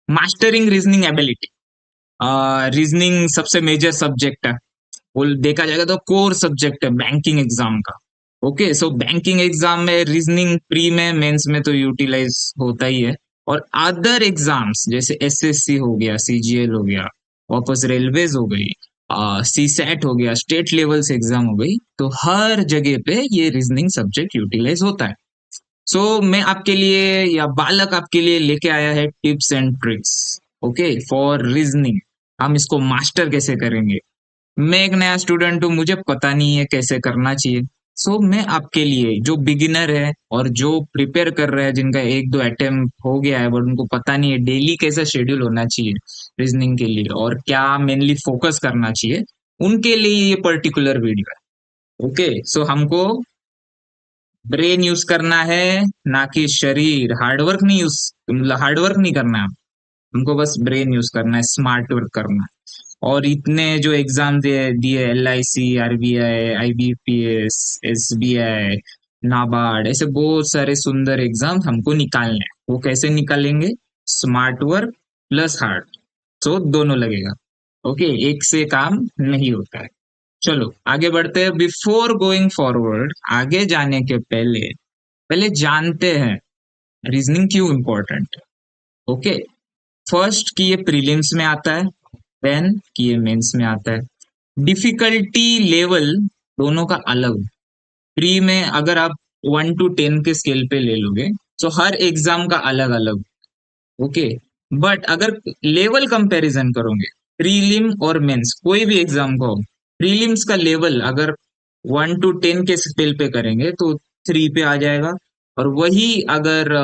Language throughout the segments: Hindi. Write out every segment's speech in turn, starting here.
Mastering reasoning ability. रीजनिंग सबसे मेजर सब्जेक्ट है, वो देखा जाएगा तो कोर सब्जेक्ट है बैंकिंग एग्जाम का। ओके, सो बैंकिंग एग्जाम में रीजनिंग प्री में मेंस में तो यूटिलाइज होता ही है। और अदर एग्जाम्स जैसे एसएससी हो गया, सीजीएल हो गया, वापस रेलवेज हो गई, सी सेट हो गया, स्टेट लेवल से एग्जाम हो गई, तो हर जगह पे ये रीजनिंग सब्जेक्ट यूटिलाइज होता है। सो मैं आपके लिए या बालक आपके लिए लेके आया है tips and tricks, okay, for reasoning. हम इसको मास्टर कैसे करेंगे। मैं एक नया स्टूडेंट हूँ, मुझे पता नहीं है कैसे करना चाहिए। सो मैं आपके लिए जो बिगिनर है और जो प्रिपेयर कर रहे हैं, जिनका एक दो अटेम्प्ट हो गया है बट उनको पता नहीं है डेली कैसा शेड्यूल होना चाहिए रीजनिंग के लिए और क्या मेनली फोकस करना चाहिए, उनके लिए ये पर्टिकुलर वीडियो है। ओके, सो हमको ब्रेन यूज करना है, ना कि शरीर। हार्डवर्क नहीं यूज, मतलब हार्डवर्क नहीं करना है, हमको बस ब्रेन यूज करना है, स्मार्ट वर्क करना है। और इतने जो एग्जाम दिए दिए, LIC, RBI, IBPS, SBI, NABARD, ऐसे बहुत सारे सुंदर एग्जाम हमको निकालने हैं। वो कैसे निकालेंगे? स्मार्ट वर्क प्लस हार्ड, तो दोनों लगेगा। ओके, एक से काम नहीं होता है। चलो आगे बढ़ते हैं। बिफोर गोइंग फॉरवर्ड, आगे जाने के पहले पहले जानते हैं रीजनिंग क्यों इंपॉर्टेंट है। ओके, फर्स्ट कि ये प्रीलिम्स में आता है, देन कि ये मेंस में आता है। डिफिकल्टी लेवल दोनों का अलग। प्री में अगर आप 1 to 10 के स्केल पे ले लोगे तो हर एग्जाम का अलग अलग। ओके, बट अगर लेवल कंपैरिजन करोगे, प्रीलिम और मेंस कोई भी एग्जाम का हो, प्रीलिम्स का लेवल अगर 1 to 10 के स्केल पे करेंगे तो 3 पे आ जाएगा, और वही अगर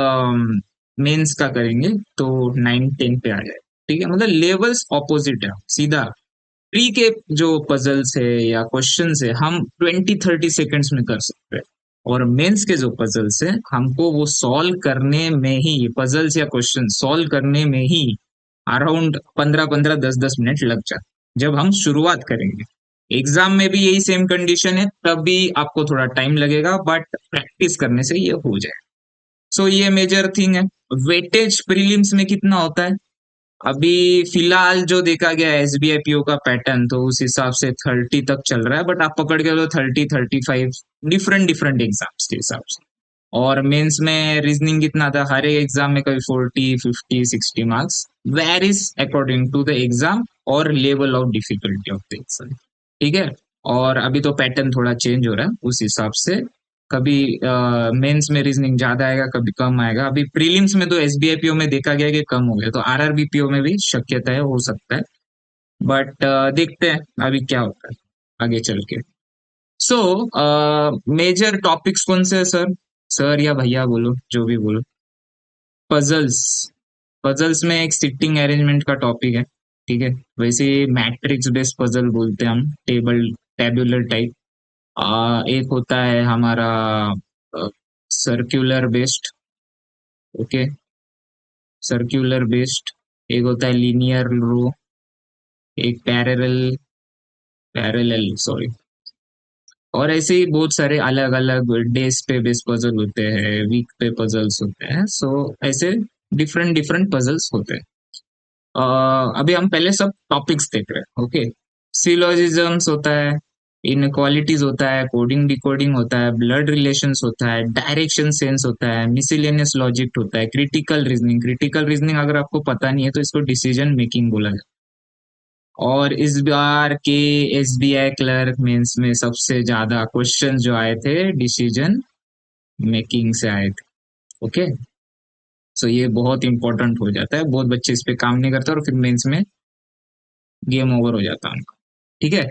मेंस का करेंगे तो 9 10 पे आ जाएगा। ठीक है, मतलब लेवल्स ऑपोजिट है सीधा। प्री के जो पजल्स है या क्वेश्चंस है हम 20 30 सेकंड्स में कर सकते हैं, और मेंस के जो पजल्स है हमको वो सॉल्व करने में ही, पजल्स या क्वेश्चन सॉल्व करने में ही अराउंड 15 15 10 10 मिनट लग जाते जब हम शुरुआत करेंगे। एग्जाम में भी यही सेम कंडीशन है, तब भी आपको थोड़ा टाइम लगेगा बट प्रैक्टिस करने से ये हो जाए। सो ये मेजर थिंग है। वेटेज प्रीलिम्स में कितना होता है? अभी फिलहाल जो देखा गया है SBI PO का पैटर्न, तो उस हिसाब से 30 तक चल रहा है, बट आप पकड़ के लो 30 35, डिफरेंट डिफरेंट एग्जाम्स के हिसाब से। और मेंस में रीजनिंग कितना था? हर एक एग्जाम में कभी 40 50 60 marks, varies according to the exam और level of difficulty of the exam. ठीक है, और अभी तो पैटर्न थोड़ा चेंज हो रहा है उस हिसाब से, कभी मेंस में रीजनिंग ज्यादा आएगा, कभी कम आएगा। अभी प्रीलिम्स में तो SBI PO में देखा गया कि कम हो गया, तो RRB PO में भी शक्यता है, हो सकता है। बट देखते हैं अभी क्या होता है आगे चल के। सो मेजर टॉपिक्स कौन से है सर? सर या भैया बोलो, जो भी बोलो। पजल्स, पजल्स में एक सिटिंग अरेंजमेंट का टॉपिक है। ठीक है, वैसे मैट्रिक्स बेस्ड पजल बोलते हैं हम, टेबल टेबुलर टाइप। एक होता है हमारा circular based. Okay, circular based. एक होता है लीनियर रो, एक पैरेलल, पैरेलल सॉरी। और ऐसे ही बहुत सारे अलग अलग डेज पे बेस्ड पजल होते हैं, वीक पे पजल्स होते हैं। सो ऐसे डिफरेंट डिफरेंट पजल्स होते हैं। अभी हम पहले सब टॉपिक्स देख रहे हैं। ओके, सिलोजिज्म्स होता है, इनक्वालिटीज होता है, कोडिंग डिकोडिंग होता है, ब्लड रिलेशंस होता है, डायरेक्शन सेंस होता है, मिसलेनियस लॉजिक होता है, क्रिटिकल रीजनिंग। क्रिटिकल रीजनिंग अगर आपको पता नहीं है तो इसको डिसीजन मेकिंग बोला जाता है। और इस बार के SBI क्लर्क मेंस में सबसे ज्यादा क्वेश्चन जो आए थे डिसीजन मेकिंग से आए थे। ओके, सो ये बहुत इंपॉर्टेंट हो जाता है, बहुत बच्चे इस पे काम नहीं करते और फिर मेंस में गेम ओवर हो जाता है उनका। ठीक है,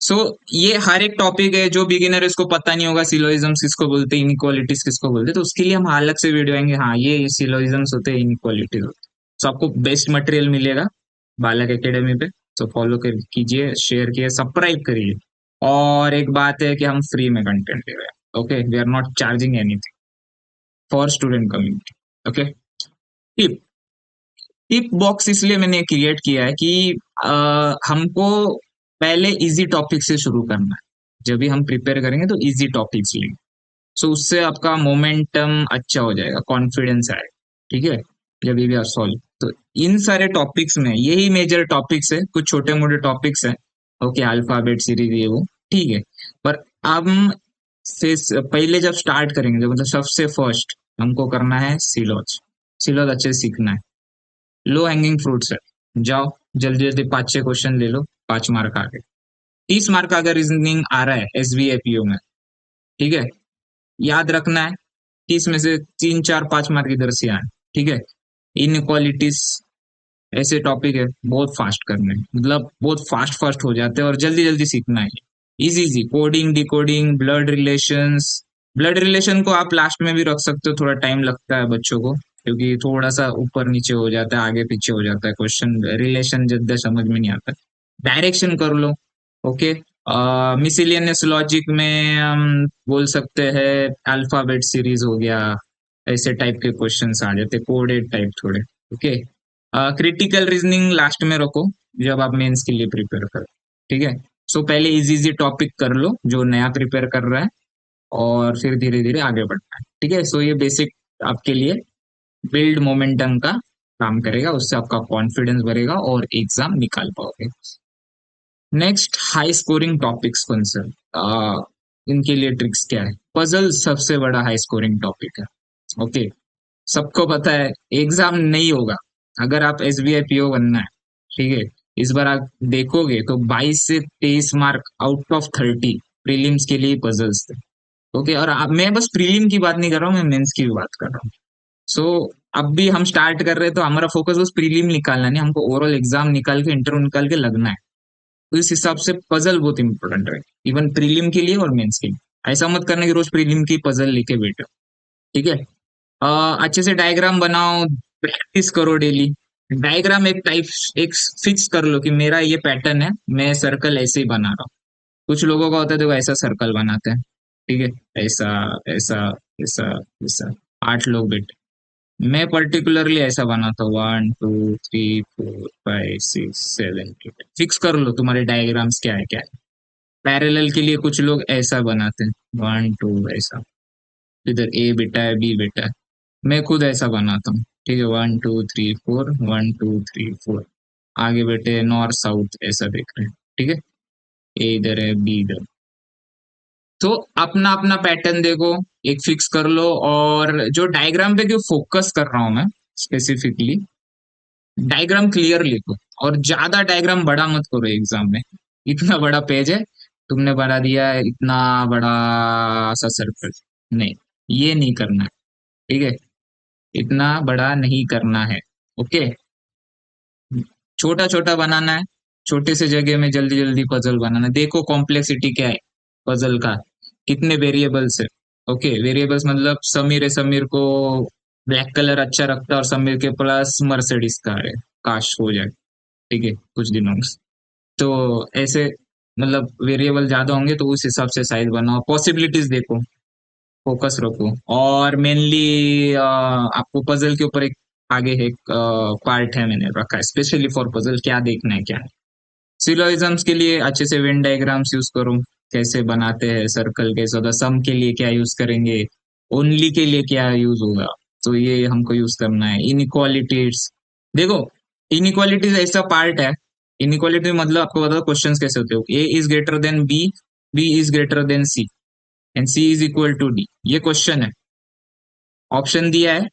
सो ये हर एक टॉपिक है, जो बिगिनर इसको पता नहीं होगा सिलोइजम्स किसको बोलते हैं, इनइक्वालिटीज किसको बोलते हैं, तो उसके लिए हम अलग से वीडियो आएंगे। हाँ, ये सिलोइजम्स होते हैं, इनइक्वालिटीज होते हैं। सो आपको बेस्ट मटेरियल मिलेगा बालक एकेडमी पे। तो फॉलो कर कीजिए, शेयर कीजिए, सब्सक्राइब करिए। और एक बात है कि हम फ्री में कंटेंट दे रहे हैं। Okay, we are not charging anything for student community. Okay, tip, tip box इसलिए मैंने क्रिएट किया है कि हमको पहले इजी टॉपिक से शुरू करना है। जब भी हम प्रिपेयर करेंगे तो इजी टॉपिक्स लेंगे, सो उससे आपका मोमेंटम अच्छा हो जाएगा, कॉन्फिडेंस आएगा। ठीक है, जब भी आप सॉल्व, तो इन सारे टॉपिक्स में यही मेजर टॉपिक्स है, कुछ छोटे मोटे टॉपिक्स है। ओके, अल्फाबेट सीरीज ये वो, ठीक है। पर हम से पहले जब स्टार्ट करेंगे, जब मतलब सबसे फर्स्ट हमको करना है सिलॉज। सिलॉज अच्छे से सीखना है। लो हैंगिंग फ्रूट्स है, जाओ जल्दी जल्दी 5-6 क्वेश्चन ले लो, 5 मार्क आ गए। 30 मार्क का अगर रीजनिंग आ रहा है SBIPO में, ठीक है, याद रखना है 30 में से 3-4-5 मार्क इधर से आए, ठीक है। इनक्वालिटीज ऐसे टॉपिक है, बहुत फास्ट करने हैं, मतलब बहुत फास्ट फास्ट हो जाते हैं और जल्दी जल्दी सीखना है। Easy easy coding decoding blood relations. Blood relation को आप लास्ट में भी रख सकते हो, थोड़ा टाइम लगता है बच्चों को, क्योंकि थोड़ा सा ऊपर नीचे हो जाता है, आगे पीछे हो जाता है क्वेश्चन, रिलेशन जल्दी समझ में नहीं आता। डायरेक्शन कर लो। ओके, मिसिलियनियस लॉजिक में हम बोल सकते हैं अल्फाबेट सीरीज हो गया, ऐसे टाइप के क्वेश्चंस आ जाते, कोडेड टाइप थोड़े। ओके, क्रिटिकल रीजनिंग लास्ट में रखो जब आप मेंस के लिए प्रिपेयर करो, ठीक है। सो पहले इजी इजी टॉपिक कर लो जो नया प्रिपेयर कर रहा है, और फिर धीरे धीरे आगे बढ़ना है, ठीक है। सो ये बेसिक आपके लिए बिल्ड मोमेंटम का काम करेगा, उससे आपका कॉन्फिडेंस बढ़ेगा और एग्जाम निकाल पाओगे। नेक्स्ट, हाई स्कोरिंग टॉपिक्स कौन से इनके लिए ट्रिक्स क्या है? पजल सबसे बड़ा हाई स्कोरिंग टॉपिक है। ओके, सबको पता है एग्जाम नहीं होगा अगर आप SBIPO बनना है, ठीक है। इस बार आप देखोगे तो 22 से 23 मार्क आउट ऑफ 30 प्रीलिम्स के लिए पजल्स थे। ओके, और मैं बस प्रीलिम की बात नहीं कर रहा हूँ, मैं मेंस की भी बात कर रहा हूँ। सो अब भी हम स्टार्ट कर रहे हैं तो हमारा फोकस बस प्रीलिम निकालना नहीं, हमको ओवरऑल एग्जाम निकाल के इंटरव्यू निकाल के लगना है। तो इस हिसाब से पजल बहुत इंपॉर्टेंट है, इवन प्रीलिम के लिए और मेंस के लिए। ऐसा मत करना कि रोज प्रीलिम की पजल लेके बैठो, ठीक है। अच्छे से डायग्राम बनाओ, प्रैक्टिस करो डेली। डायग्राम एक टाइप, एक फिक्स कर लो कि मेरा ये पैटर्न है, मैं सर्कल ऐसे ही बना रहा हूँ। कुछ लोगों का होता है देखो ऐसा सर्कल बनाते हैं, ठीक है, ऐसा ऐसा ऐसा ऐसा, 8 लोग बैठे। मैं पर्टिकुलरली ऐसा बनाता हूँ, 1 2 3 4 5 6 7 8। फिक्स कर लो तुम्हारे डायग्राम्स क्या है क्या है। पैरेलल के लिए कुछ लोग ऐसा बनाते हैं, 1 2 ऐसा, इधर ए बेटा है बी बेटा है। मैं खुद ऐसा बनाता हूँ, ठीक है, 1 2 3 4, 1 2 3 4। आगे बेटे नॉर्थ साउथ ऐसा देख रहे हैं, ठीक है। ए इधर है बी इधर। तो अपना अपना पैटर्न देखो, एक फिक्स कर लो। और जो डायग्राम पे जो फोकस कर रहा हूं मैं स्पेसिफिकली, डायग्राम क्लियर लिखो। और ज्यादा डायग्राम बड़ा मत करो एग्जाम में। इतना बड़ा पेज है, तुमने बना दिया है इतना बड़ा सा सर्कल, नहीं, ये नहीं करना है, ठीक है। इतना बड़ा नहीं करना है। ओके, छोटा छोटा बनाना है, छोटे से जगह में जल्दी जल्दी पजल बनाना है। देखो कॉम्प्लेक्सिटी क्या है पजल का, कितने वेरिएबल्स है। ओके, वेरिएबल्स मतलब समीर है, समीर को ब्लैक कलर अच्छा लगता है और समीर के पास मर्सिडीज कार है, काश हो जाए, ठीक है, कुछ दिनों में। तो ऐसे मतलब वेरिएबल ज्यादा होंगे तो उस हिसाब से साइज बनाओ, पॉसिबिलिटीज देखो, फोकस रखो। और मेनली आपको पजल के ऊपर एक आगे एक पार्ट है मैंने रखा है स्पेशली फॉर पजल, क्या देखना है क्या है। सिलोइजम्स के लिए अच्छे से वेन डायग्राम्स यूज करो, कैसे बनाते हैं, सर्कल कैसे होता है, सम के लिए क्या यूज करेंगे, ओनली के लिए क्या यूज होगा, तो ये हमको यूज करना है। इनइक्वालिटीज देखो, इनइक्वालिटीज ऐसा पार्ट है, इनइक्वालिटी मतलब आपको बताओ क्वेश्चन कैसे होते हो, A is greater than B, B is greater than C and C is equal to D, ये क्वेश्चन है। ऑप्शन दिया है,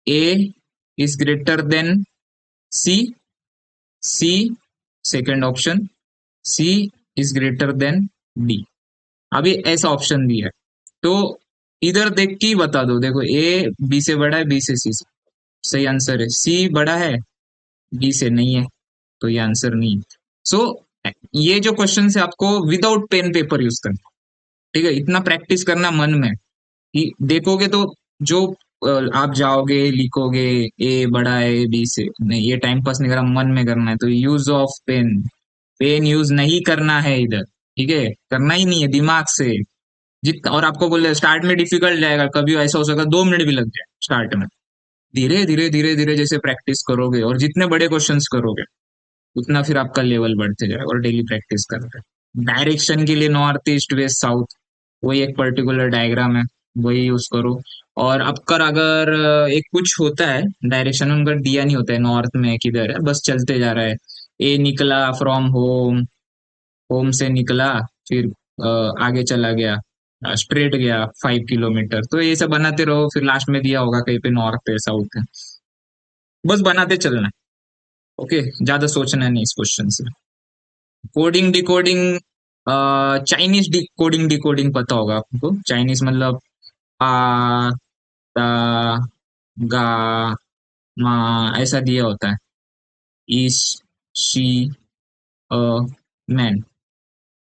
A is greater than C, C second option, C is greater than D. अभी ऐसा ऑप्शन दिया है, तो इधर देख के ही बता दो, देखो ए बी से बड़ा है, बी से सी से, सही आंसर है। सी बड़ा है बी से, नहीं है, तो ये आंसर नहीं है। सो ये जो क्वेश्चन है आपको विदाउट पेन पेपर यूज करना, ठीक है। इतना प्रैक्टिस करना मन में कि देखोगे तो जो आप जाओगे लिखोगे ए बड़ा है बी से, नहीं, ये टाइम पास नहीं करना, मन में करना है। तो use of pen, pen use नहीं करना है इधर, ठीक है, करना ही नहीं है दिमाग से। जितना और आपको बोले स्टार्ट में डिफिकल्ट जाएगा, कभी ऐसा हो सकता है 2 मिनट भी लग जाए स्टार्ट में। धीरे धीरे धीरे धीरे जैसे प्रैक्टिस करोगे और जितने बड़े क्वेश्चंस करोगे उतना फिर आपका लेवल बढ़ते जाएगा, और डेली प्रैक्टिस करते हैं। डायरेक्शन के लिए नॉर्थ ईस्ट वेस्ट साउथ, वही एक पर्टिकुलर डायग्राम है, वही यूज करो। और अबकर अगर एक कुछ होता है, डायरेक्शन उनका दिया नहीं होता है नॉर्थ में किधर है, बस चलते जा रहा है। ए निकला फ्रॉम होम, होम से निकला, फिर आगे चला गया, स्ट्रेट गया 5 किलोमीटर, तो ये सब बनाते रहो, फिर लास्ट में दिया होगा कहीं पे नॉर्थ है साउथ है, बस बनाते चलना है। ओके, ज्यादा सोचना नहीं इस क्वेश्चन से। Coding decoding, Chinese coding decoding पता होगा आपको, चाइनीज मतलब आ ता गा मा, ऐसा दिया होता है। ईश शी अ मैन,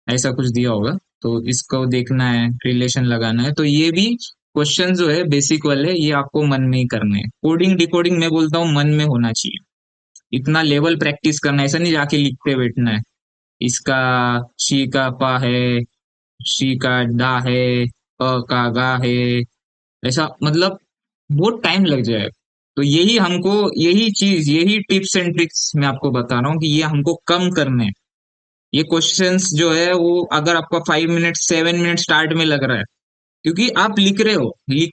ऐसा कुछ दिया होगा, तो इसको देखना है, रिलेशन लगाना है। तो ये भी क्वेश्चन जो है बेसिक वाले, ये आपको मन में ही करने हैं। कोडिंग डिकोडिंग मैं बोलता हूँ मन में होना चाहिए, इतना लेवल प्रैक्टिस करना है, ऐसा नहीं जाके लिखते बैठना है। इसका शी का पा है, शी का डा है, का गा है, ऐसा मतलब बहुत टाइम लग जाए। तो यही हमको, यही चीज, यही टिप्स एंड ट्रिक्स मैं आपको बता रहा हूँ कि ये हमको कम करने हैं। ये क्वेश्चंस जो है वो अगर आपका 5 मिनट 7 मिनट स्टार्ट में लग रहा है, क्योंकि आप लिख रहे हो, लिख,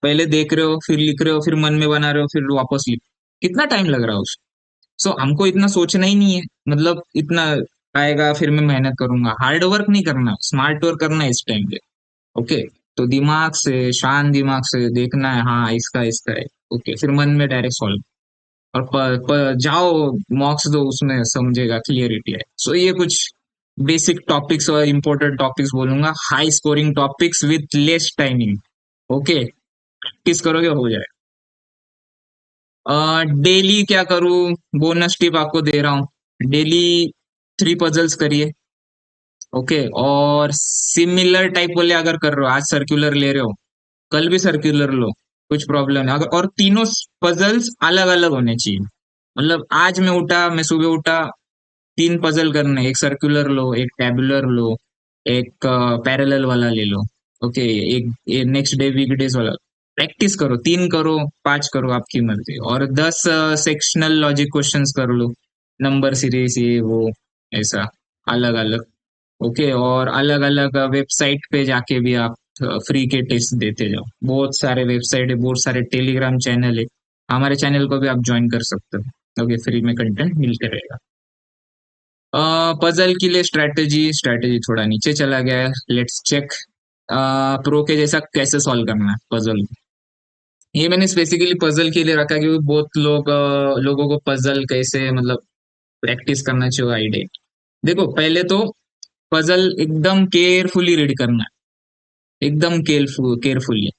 पहले देख रहे हो, फिर लिख रहे हो, फिर मन में बना रहे हो, फिर वापस लिख, कितना टाइम लग रहा है उसको। सो हमको इतना सोचना ही नहीं है, मतलब इतना आएगा फिर मैं मेहनत करूंगा, हार्ड वर्क नहीं करना, स्मार्ट वर्क करना है इस टाइम पे। ओके, तो दिमाग से, शांत दिमाग से देखना है, हाँ इसका इसका है। ओके, फिर मन में डायरेक्ट सॉल्व, और जाओ मॉक्स दो, उसमें समझेगा, क्लियरिटी है। सो ये कुछ बेसिक टॉपिक्स और इम्पोर्टेंट टॉपिक्स बोलूंगा, high scoring topics with less timing. Okay, practice करोगे हो जाए। डेली क्या करूँ, बोनस टिप आपको दे रहा हूँ, डेली 3 पजल्स करिए। ओके, और सिमिलर टाइप बोले अगर कर रहे हो, आज सर्कुलर ले रहे हो, कल भी सर्कुलर लो, कुछ प्रॉब्लम नहीं, अगर और तीनों पजल्स अलग अलग होने चाहिए। मतलब आज मैं उठा, मैं सुबह उठा, 3 पजल करने, एक सर्कुलर लो, एक टेबुलर लो, एक पैरेलल वाला ले लो। ओके, एक नेक्स्ट डे वीकडेज वाला, प्रैक्टिस करो, 3 करो 5 करो, आपकी मर्जी, और 10 सेक्शनल लॉजिक क्वेश्चंस कर लो, नंबर सीरीज ये वो, ऐसा अलग अलग। ओके, और अलग अलग वेबसाइट पे जाके भी आप फ्री के टेस्ट देते जाओ, बहुत सारे वेबसाइट है, बहुत सारे टेलीग्राम चैनल है, हमारे चैनल को भी आप ज्वाइन कर सकते हो। ओके, फ्री में कंटेंट मिलते रहेगा। पजल के लिए स्ट्रेटेजी, स्ट्रेटेजी थोड़ा नीचे चला गया है, लेट्स चेक। प्रो के जैसा कैसे सॉल्व करना है पजल, ये मैंने स्पेसिफिकली पजल के लिए रखा, क्योंकि बहुत लोगों को पजल कैसे मतलब प्रैक्टिस करना चाहिए आइडिया। देखो पहले तो पजल एकदम केयरफुली रीड करना है, एकदम केयरफुली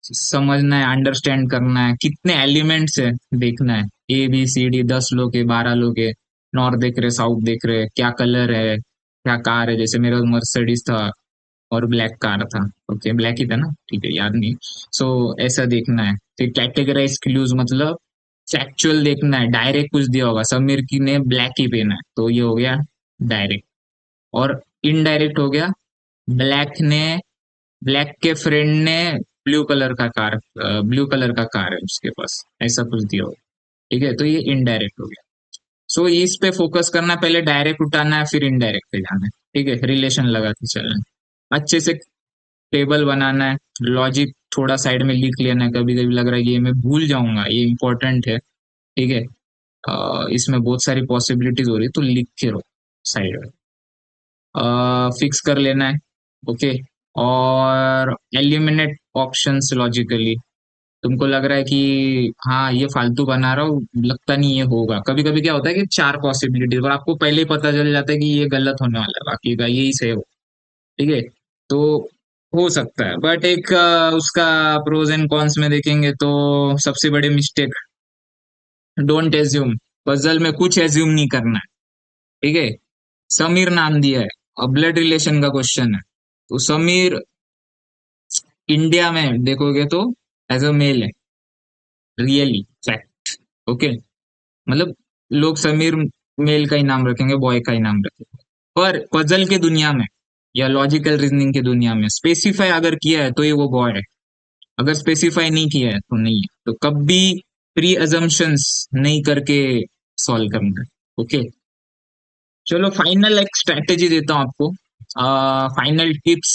समझना है, अंडरस्टैंड करना है, कितने एलिमेंट्स है देखना है, ABCD 10 लोग है, 12 लोग है, नॉर्थ देख रहे, साउथ देख रहे, क्या कलर है, क्या कार है, जैसे मेरा मर्सिडीज था और ब्लैक कार था। ओके, ब्लैक ही था ना, ठीक है, याद नहीं। सो ऐसा देखना है। फिर कैटेगराइज क्लूज, मतलब फैक्चुअल देखना है, डायरेक्ट कुछ दिया होगा, समीर की ने ब्लैक ही पहना है, तो ये हो गया डायरेक्ट। और इनडायरेक्ट हो गया, ब्लैक ने, ब्लैक के फ्रेंड ने ब्लू कलर का कार, ब्लू कलर का कार है उसके पास, ऐसा कुछ दिया होगा। ठीक है, तो ये इनडायरेक्ट हो गया। सो इस पे फोकस करना है, पहले डायरेक्ट उठाना है, फिर इनडायरेक्ट पे जाना है। ठीक है, रिलेशन लगाते चलना है, अच्छे से टेबल बनाना है, लॉजिक थोड़ा साइड में लिख लेना है, कभी कभी लग रहा है कि ये मैं भूल जाऊंगा, ये इंपॉर्टेंट है। ठीक है, इसमें बहुत सारी पॉसिबिलिटीज हो रही है, तो लिख के रहो साइड में, फिक्स कर लेना है। ओके, और एलिमिनेट ऑप्शंस लॉजिकली, तुमको लग रहा है कि हाँ ये फालतू बना रहा हूँ, लगता नहीं ये होगा, कभी कभी क्या होता है कि 4 पॉसिबिलिटीज और आपको पहले ही पता चल जाता है कि ये गलत होने वाला है, बाकी का यही सही हो। ठीक है, तो हो सकता है, बट एक उसका प्रोज एंड कॉन्स में देखेंगे तो सबसे बड़े मिस्टेक, डोंट एज्यूम, पजल में कुछ एज्यूम नहीं करना है। ठीक है, समीर नाम दिया है, अब ब्लड रिलेशन का क्वेश्चन है, तो समीर इंडिया में देखोगे तो एज अ मेल है, रियली फैक्ट। ओके, मतलब लोग समीर मेल का ही नाम रखेंगे, बॉय का ही नाम रखेंगे, पर पजल के दुनिया में या लॉजिकल रीजनिंग की दुनिया में स्पेसिफाई अगर किया है तो ये वो बॉय है, अगर स्पेसिफाई नहीं किया है तो नहीं है। तो कभी प्री अजम्पशंस नहीं करके सॉल्व करना है। ओके, चलो फाइनल एक स्ट्रैटेजी देता हूँ आपको, final tips,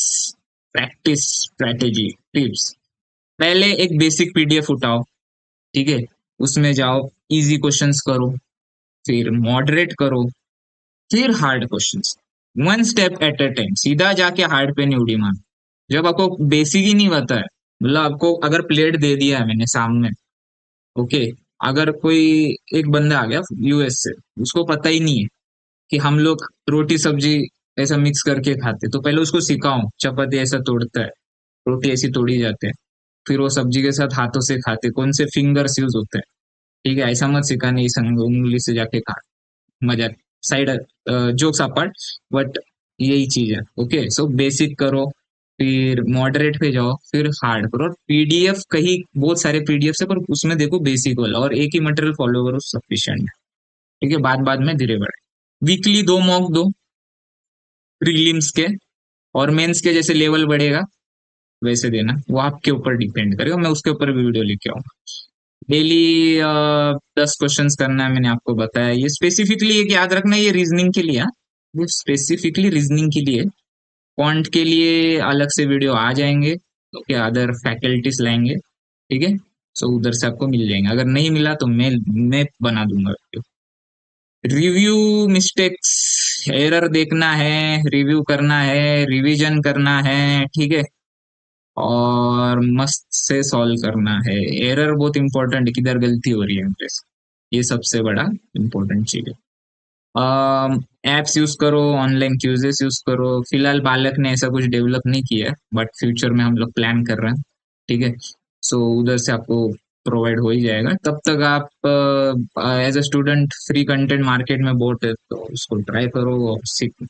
practice strategy tips. पहले एक बेसिक पीडीएफ उठाओ, ठीक है, उसमें जाओ, इजी क्वेश्चंस करो, फिर मॉडरेट करो, फिर hard questions. One step at a time, सीधा जाके हार्ड पे नहीं उड़ी मार। जब आपको बेसिक ही नहीं पता है, मतलब आपको अगर प्लेट दे दिया है मैंने सामने, ओके, अगर कोई एक बंदा आ गया यूएस से, उसको पता ही नहीं है कि हम लोग रोटी सब्जी ऐसा मिक्स करके खाते, तो पहले उसको सिखाओ चपाती ऐसा तोड़ता है, रोटी ऐसी तोड़ी जाते हैं, फिर वो सब्जी के साथ हाथों से खाते, कौन से फिंगर्स यूज होते हैं, ठीक है, ऐसा मत सिखाने इस उंगली से जाके खा, मजाक साइड, जोक्स अपार्ट, बट यही चीज है। ओके, सो बेसिक करो, फिर मॉडरेट पे जाओ, फिर हार्ड करो, और पीडीएफ कहीं बहुत सारे पीडीएफ है, पर उसमें देखो बेसिक वाला, और एक ही मटेरियल फॉलो करो, सफिशिएंट है। ठीक है, बाद बाद में धीरे बढ़े। वीकली 2 मॉक दो, प्रीलिम्स के और मेंस के, जैसे लेवल बढ़ेगा वैसे देना, वो आपके ऊपर डिपेंड करेगा, मैं उसके ऊपर भी वीडियो लेके आऊंगा। डेली 10 क्वेश्चंस करना है, मैंने आपको बताया, ये स्पेसिफिकली एक याद रखना, ये रीजनिंग के लिए, हाँ, ये स्पेसिफिकली रीजनिंग के लिए। क्वांट के लिए अलग से वीडियो आ जाएंगे, तो क्या अदर फैकल्टीज लाएंगे, ठीक है, सो उधर से आपको मिल जाएंगे, अगर नहीं मिला तो मैं बना दूंगा वीडियो। रिव्यू, मिस्टेक्स, एरर देखना है, रिव्यू करना है, रिवीजन करना है, ठीक है, और मस्त से सॉल्व करना है। एरर बहुत इंपॉर्टेंट है, किधर गलती हो रही है मेरे से, ये सबसे बड़ा इंपॉर्टेंट चीज है। एप्स यूज करो, ऑनलाइन क्यूजेस यूज करो, फिलहाल बालक ने ऐसा कुछ डेवलप नहीं किया है, बट फ्यूचर में हम लोग प्लान कर रहे हैं, ठीक है, सो उधर से आपको प्रोवाइड हो ही जाएगा, तब तक आप as a student free content market में बहुत है, तो उसको ट्राई करो और सीखो।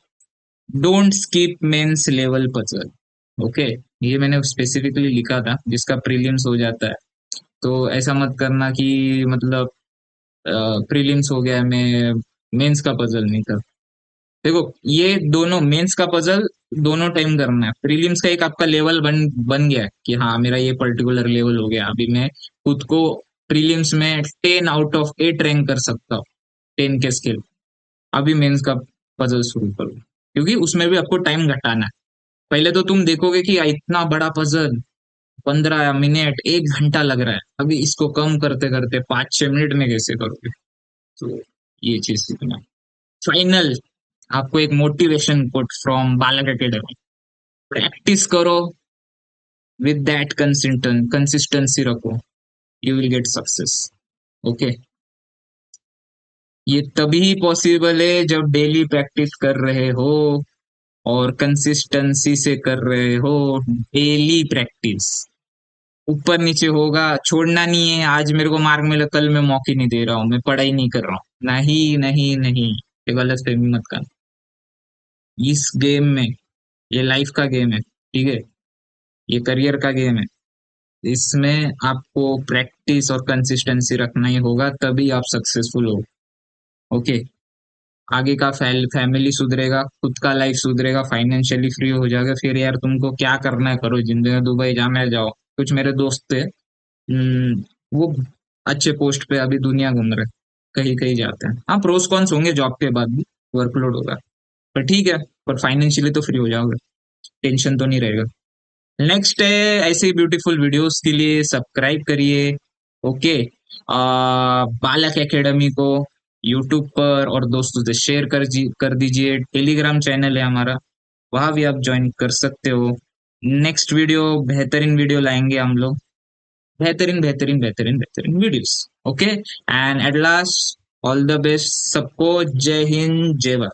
Don't skip mains level puzzle, okay, ये मैंने स्पेसिफिकली लिखा था, जिसका प्रीलिम्स हो जाता है, तो ऐसा मत करना कि मतलब प्रीलिम्स हो गया, मैं मेंस का पजल नहीं कर। देखो, ये दोनों मेंस का पजल दोनों टाइम करना है, प्रीलिम्स का एक आपका लेवल बन बन गया है कि हाँ मेरा ये पर्टिकुलर लेवल हो गया, अभी मैं खुद को प्रीलिम्स में 10 आउट ऑफ 8 रैंक कर सकता हूँ, 10 के स्केल। अभी मेंस का पजल शुरू करो, क्योंकि उसमें भी आपको टाइम घटाना है। पहले तो तुम देखोगे कि इतना बड़ा पजल 15 मिनट 1 घंटा लग रहा है, अभी इसको कम करते करते 5-6 मिनट में कैसे करोगे, तो ये चीज सीखना। फाइनल, आपको एक मोटिवेशन कोट फ्रॉम बालक एकेडमी, प्रैक्टिस करो, विद दैट कंसिस्टेंसी रखो, you will get success. Okay, ये तभी पॉसिबल है जब डेली प्रैक्टिस कर रहे हो, और कंसिस्टेंसी से कर रहे हो, डेली प्रैक्टिस। ऊपर नीचे होगा, छोड़ना नहीं है, आज मेरे को मार्क मिला कल मैं मौके नहीं दे रहा हूँ, मैं पढ़ाई नहीं कर रहा हूँ, नहीं नहीं नहीं, ये गलत फहमी मत कर। इस गेम में, ये लाइफ का गेम है, ठीक है, ये करियर का गेम है, इसमें आपको प्रैक्टिस और कंसिस्टेंसी रखना ही होगा, तभी आप सक्सेसफुल हो। ओके, आगे का फैमिली सुधरेगा, खुद का लाइफ सुधरेगा, फाइनेंशियली फ्री हो जाएगा, फिर यार तुमको क्या करना है करो जिंदगी में, दुबई जाना है जाओ। कुछ मेरे दोस्त थे, वो अच्छे पोस्ट पे अभी दुनिया घूम रहे, कहीं कहीं जाते हैं, हाँ प्रोस कॉन्स होंगे, जॉब के बाद भी वर्कलोड होगा, पर ठीक है, पर फाइनेंशियली तो फ्री हो जाओगे, टेंशन तो नहीं रहेगा। नेक्स्ट है, ऐसे ही ब्यूटीफुल वीडियोस के लिए सब्सक्राइब करिए। ओके, बालक एकेडमी को यूट्यूब पर और दोस्तों से शेयर कर दीजिए, टेलीग्राम चैनल है हमारा, वहां भी आप ज्वाइन कर सकते हो। नेक्स्ट वीडियो, बेहतरीन वीडियो लाएंगे हम लोग, बेहतरीन बेहतरीन बेहतरीन बेहतरीन videos. Okay, and at last, all the best सबको, जय हिंद जय भारत।